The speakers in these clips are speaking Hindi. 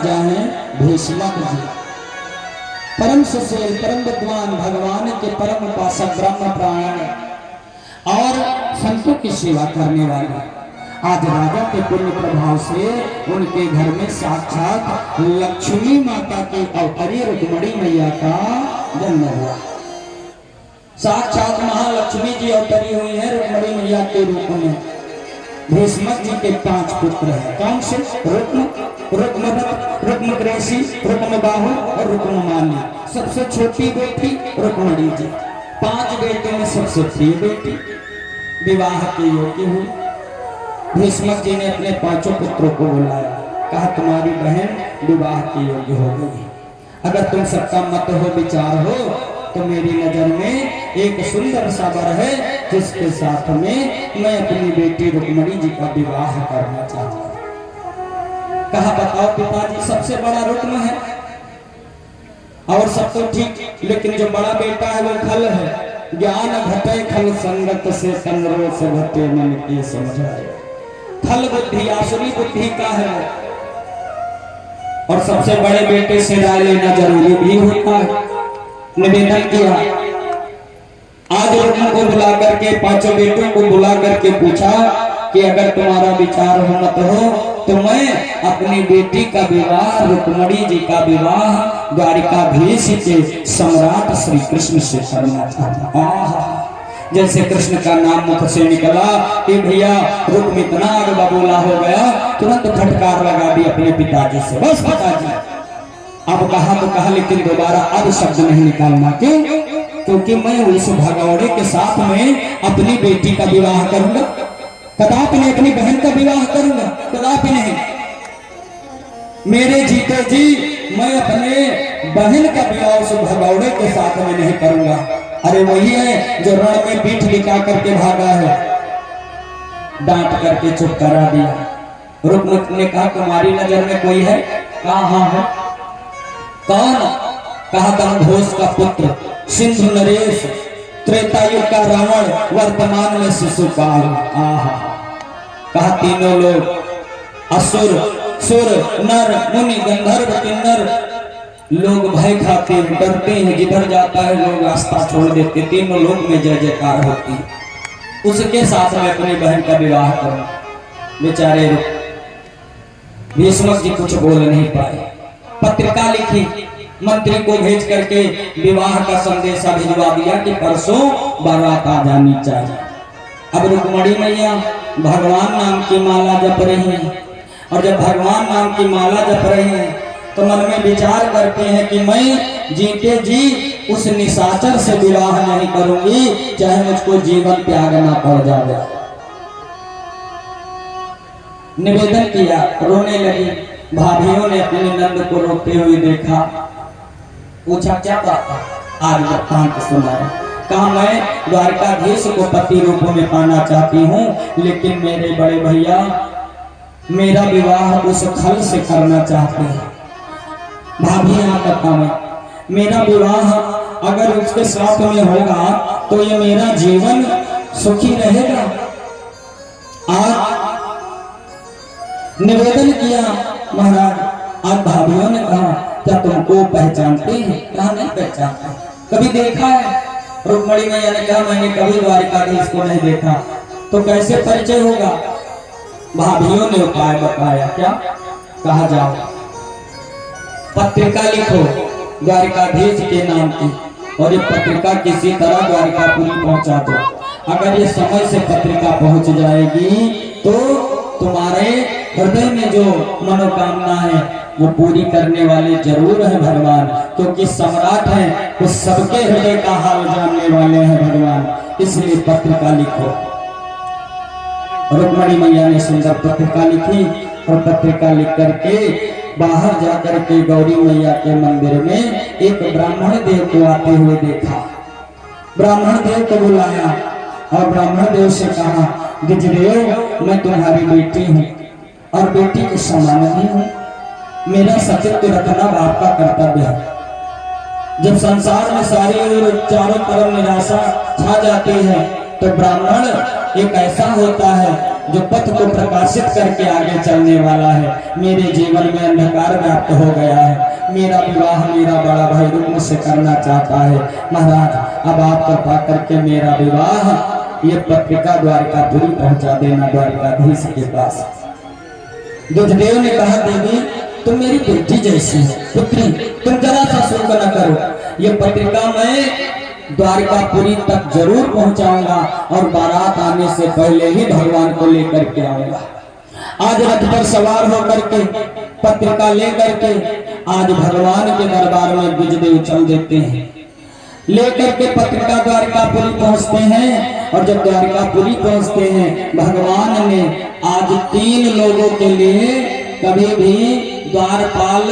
राजा हैं भीष्मक जी, परम सुशील, परम विद्वान, भगवान के परम उपासक, ब्रह्म प्राण और संतों की सेवा करने वाले। आज राजा के पुण्य प्रभाव से उनके घर में साक्षात लक्ष्मी माता की अवतरी रुक्मिणी मैया का जन्म हुआ। साक्षात महालक्ष्मी जी अवतरी हुई है रुक्मिणी मैया के रूप में। भीष्मक जी के 5 पुत्र हैं। कौन से? रुक्म, रुक्मदत्त, रुक्मकेशी, रुक्मबाहु और रुक्ममाली। सबसे छोटी बेटी रुक्मिणी जी। 5 बेटों में सबसे प्रिय बेटी विवाह के योग्य हुई। भीष्मक जी ने अपने 5 पुत्रों को बुलाया, कहा तुम्हारी बहन विवाह के योग्य हो गई। अगर तुम सबका मत हो, विचार हो, तो मेरी नजर में एक सुंदर सा वर है जिसके साथ में मैं अपनी बेटी रुक्मिणी जी का विवाह करना चाहता हूँ। कहा बताओ पिताजी, सबसे बड़ा रुक्म है और सब तो ठीक, लेकिन जो बड़ा बेटा है वो खल है। ज्ञान घटे खल संगत से, संग्रह से घटे मन की समझाए। खल बुद्धि, आसुरी बुद्धि का है और सबसे बड़े बेटे से राय लेना जरूरी भी होता है। निवेदन किया, आज रुक्म को बुला करके 5 बेटों को बुला करके पूछा कि अगर तुम्हारा विचार हो मत हो तो मैं अपनी बेटी का विवाह, रुक्मिणी जी का विवाह द्वारिकाधीश के सम्राट श्री कृष्ण से करना चाहता हूं। जैसे कृष्ण का नाम मुख से निकला कि भैया रुक्म इतना आगे बबूला हो गया, तुरंत फटकार लगा दी अपने पिताजी से, बस पिताजी। अब कहा तो कहा, लेकिन दोबारा अब शब्द नहीं निकालना। क्यों? क्योंकि मैं उस भगौड़े के साथ में अपनी बेटी का विवाह करूंगा, कदापि नहीं अपनी बहन का विवाह करूंगा, कदापि नहीं। मेरे जीते जी मैं अपने बहन का विवाह उस भगौड़े के साथ में नहीं करूंगा। अरे वही है जो रण में पीठ लिखा करके भागा है, डांट करके चुप करा दिया। रुक्म ने कहा तुम्हारी नजर में कोई है? कहा हाँ है। कौन? कहा दमघोष का पुत्र, सिंधु नरेश, त्रेता युग का रावण, वर्तमान में शिशुपाल। आहा। कहा तीनों लोग, असुर, सुर, नर, मुनि, गंधर्व, किन्नर, लोग भय खाते हैं, डरते हैं, जिधर जाता है लोग रास्ता छोड़ देते। तीनों लोग में जय जयकार होती है। उसके साथ में अपनी बहन का विवाह करो। बेचारे भीष्मक जी कुछ बोल नहीं पाए। पत्रिका लिखी, मंत्री को भेज करके विवाह का संदेशा भिजवा दिया कि परसों बारात आ जानी चाहिए। अब रुक्मिणी मैया भगवान नाम की माला जप रही हैं, और जब भगवान नाम की माला जप रही हैं तो मन में विचार करते हैं कि मैं जीते जी उस निशाचर से विवाह नहीं करूंगी, चाहे मुझको जीवन त्यागना पड़ जाए। निवेदन किया, रोने लगी। भाभियों ने अपने नंद को रोते हुए देखा, पूछा क्या बात है? आज वृत्तांत सुनाया। कहा मैं द्वारकाधीश को पति रूप में पाना चाहती हूँ, लेकिन मेरे बड़े भैया मेरा विवाह उस खल से करना चाहते हैं। भाभियां बताएं, मेरा विवाह अगर उसके साथ में होगा तो ये मेरा जीवन सुखी रहेगा। आज निवेदन किया, महाराज आज भाभियों ने कहा क्या तुमको पहचानते हैं? कहा नहीं पहचानते। कभी देखा है? रुक्मिणी मैया ने कहा मैंने कभी द्वारिकाधीश को नहीं देखा। तो कैसे परिचय होगा? भाभियों ने उपाय बताया। क्या? कहा जाओ पत्रिका लिखो द्वारिकाधीश के नाम की, और ये पत्रिका किसी तरह द्वारिकापुरी पहुंचा दो। अगर ये समय से पत्रिका पहुंच जाएगी तो तुम्हारे हृदय में जो मनोकामना है वो पूरी करने वाले जरूर है भगवान, क्योंकि सम्राट है तो सबके हृदय का हाल जानने वाले हैं भगवान, इसलिए पत्रिका लिखो। रुक्मिणी मैया ने सुंदर पत्रिका लिखी और पत्रिका लिख करके बाहर जाकर के गौरी मैया के मंदिर में एक ब्राह्मण देव को आते हुए देखा। ब्राह्मण देव को बुलाया और ब्राह्मण देव से कहा गिजदेव मैं तुम्हारी बेटी हूँ और बेटी के समान भी हूँ, मेरा सतीत्व रखना बाप का कर्तव्य है। जब संसार में सारी और चारों तरफ निराशा छा जाती है तो ब्राह्मण एक ऐसा होता है जो पथ को प्रकाशित करके आगे चलने वाला है। मेरे जीवन में अंधकार व्याप्त हो गया है। मेरा विवाह मेरा बड़ा भाई रुक्म से करना चाहता है। महाराज अब आप कृपा करके मेरा विवाह ये पत्रिका द्वारिकापुरी पहुंचा देना, द्वारिकाधीश के पास। दुर्जदेव ने कहा देवी तुम मेरी बेटी जैसी हो, पुत्री तुम जरा सा शोक न करो। ये पत्रिका मैं द्वारिकापुरी तक जरूर पहुंचाऊंगा और बारात आने से पहले ही भगवान को लेकर के आऊंगा। आज रथ पर सवार होकर के पत्रिका लेकर के आज भगवान के दरबार में दुर्जदेव चल देते हैं। लेकर के पत्रिका द्वारिकापुरी पहुंचते हैं और जब द्वारिकापुरी पहुंचते हैं भगवान ने आज 3 लोगों के लिए कभी भी द्वारपाल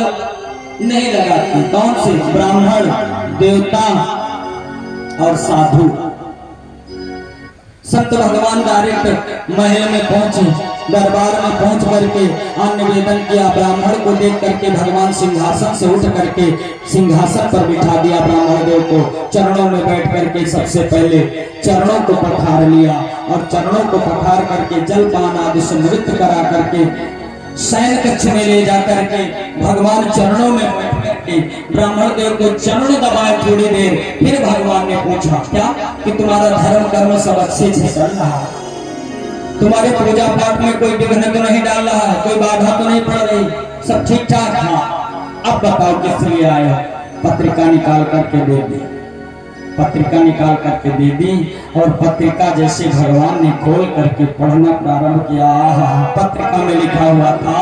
नहीं लगाते। कौन से? ब्राह्मण, देवता और साधु। संत भगवान डायरेक्ट महल में पहुंचे, दरबार में पहुंच करके निवेदन किया। ब्राह्मण को देख करके भगवान सिंहासन से उठ करके सिंहासन पर बिठा दिया। ब्राह्मण देव को चरणों में बैठ करके सबसे पहले चरणों को पखार लिया और चरणों को पखार करके जलपान आदि से नृत्य करा करके शयन कक्ष में ले जाकर के भगवान चरणों में बैठ करके ब्राह्मण देव को चरण दबाए थोड़ी देर। फिर भगवान ने पूछा क्या कि तुम्हारा धर्म कर्म सब अच्छे से चल रहा है? तुम्हारे पूजा पाठ में कोई विघ्न तो नहीं डाल रहा है? कोई बाधा तो नहीं पड़ रही? सब ठीक ठाक? हाँ। अब बताओ किस लिए आए? पत्रिका निकाल करके दे दी। पत्रिका निकाल करके दे दी और पत्रिका जैसे भगवान ने खोल करके पढ़ना प्रारंभ किया। पत्रिका में लिखा हुआ था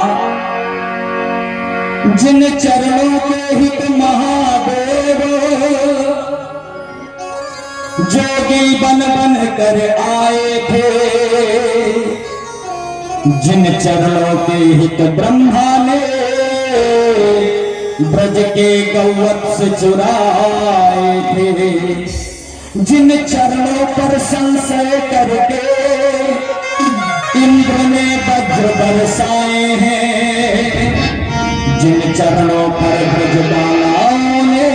जिन चरणों के हित महादेव जोगी बन बन कर आए थे, जिन चरणों के हित ब्रह्मा ने ब्रज के गौवत्स चुराए थे, जिन चरणों पर संशय करके इंद्र ने वज्र बरसाए हैं, जिन चरणों पर ब्रजबालाओं ने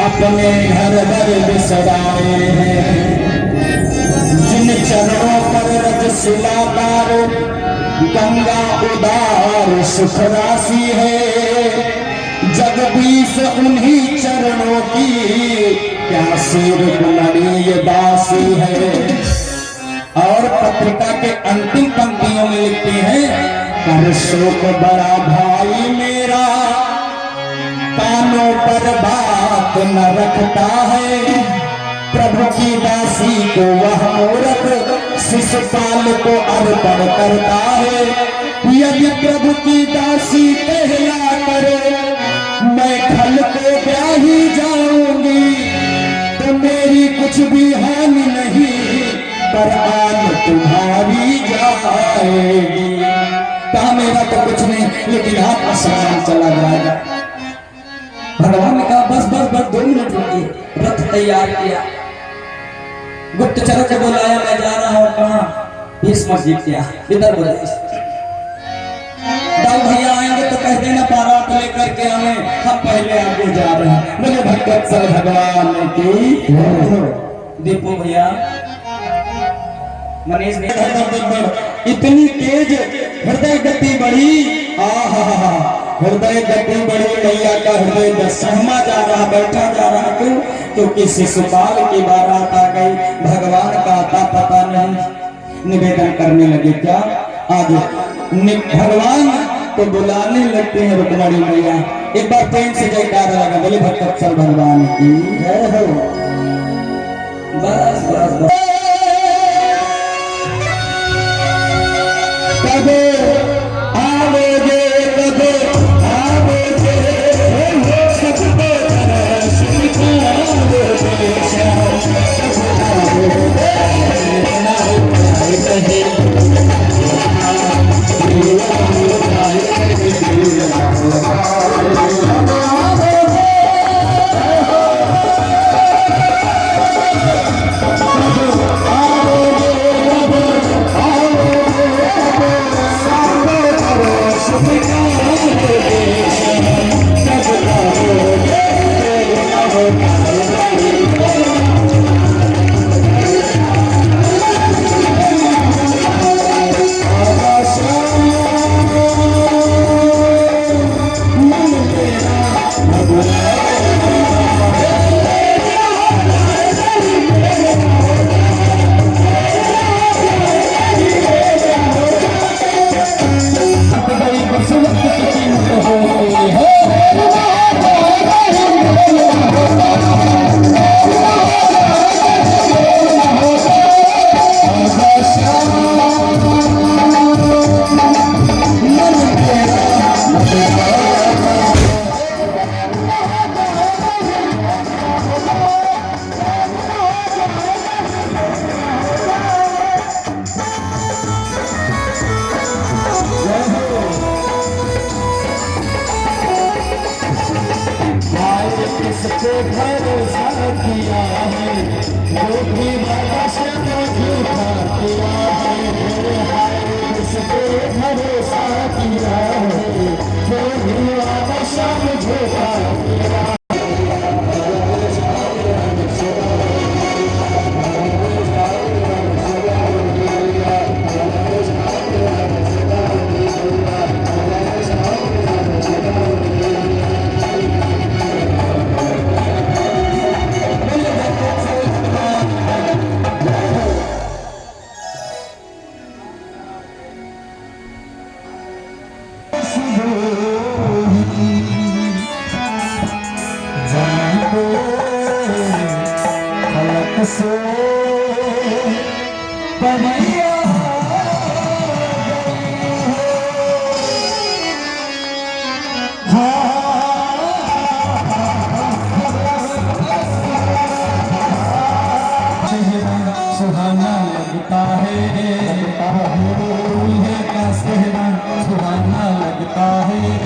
अपने घर भर बिसराए हैं, जिन चरणों पर रजशिला पार गंगा उदार सुख राशि है, जगदीश उन्हीं चरणों की प्यासी रुक्मणी दासी है। और पत्रिका के अंतिम पंक्तियों में लिखते हैं कर शोक बड़ा भाई मेरा कानों पर बात न रखता है, प्रभु की दासी को वह मूरत शिशुपाल को अर्पण करता है, यदि प्रभु की दासी कहला करे मैं खल को ब्याही जाऊंगी तो मेरी कुछ भी हानि नहीं पर आन तुम्हारी जाएगी। कहा मेरा तो कुछ नहीं लेकिन आपका सम्मान चला जाएगा। भगवान ने कहा बस बस बस 2 मिनट रुकिए। रथ तैयार किया, गुप्तचरों को बुलाया, मैं जा रहा हूँ कहाँ? भीष्म जी क्या इधर बोले दाऊ भैया आएंगे तो कह देना बारात लेकर के हमें, हम पहले आगे जा रहे हैं। मुझे भक्तवत्सल भगवान की दीपू भैया मनीष इतनी तेज हृदय गति बढ़ी, हृदय गति बढ़ी, मैया का हृदय सहमा जा रहा, बैठा जा रहा। क्यों? क्योंकि शिशुपाल की बारात आ गई। भगवान का आता पता नहीं। निवेदन करने लगे क्या आज भगवान तो बुलाने लगते हैं रुक्मणी मैया। एक बार प्रेम से जयकारा लगा, बोले भक्तवत्सल भगवान की जय हो। बस बस बस कबे आओगे कबे आओगे सबको होती है। किसको भरोसा किया है, जो भी भरोसा झूठा किया है। किसको भरोसा किया है, जो भी भरोसा झूठा किया है। से बनिया सुहाना लगता है, सुहाना लगता है।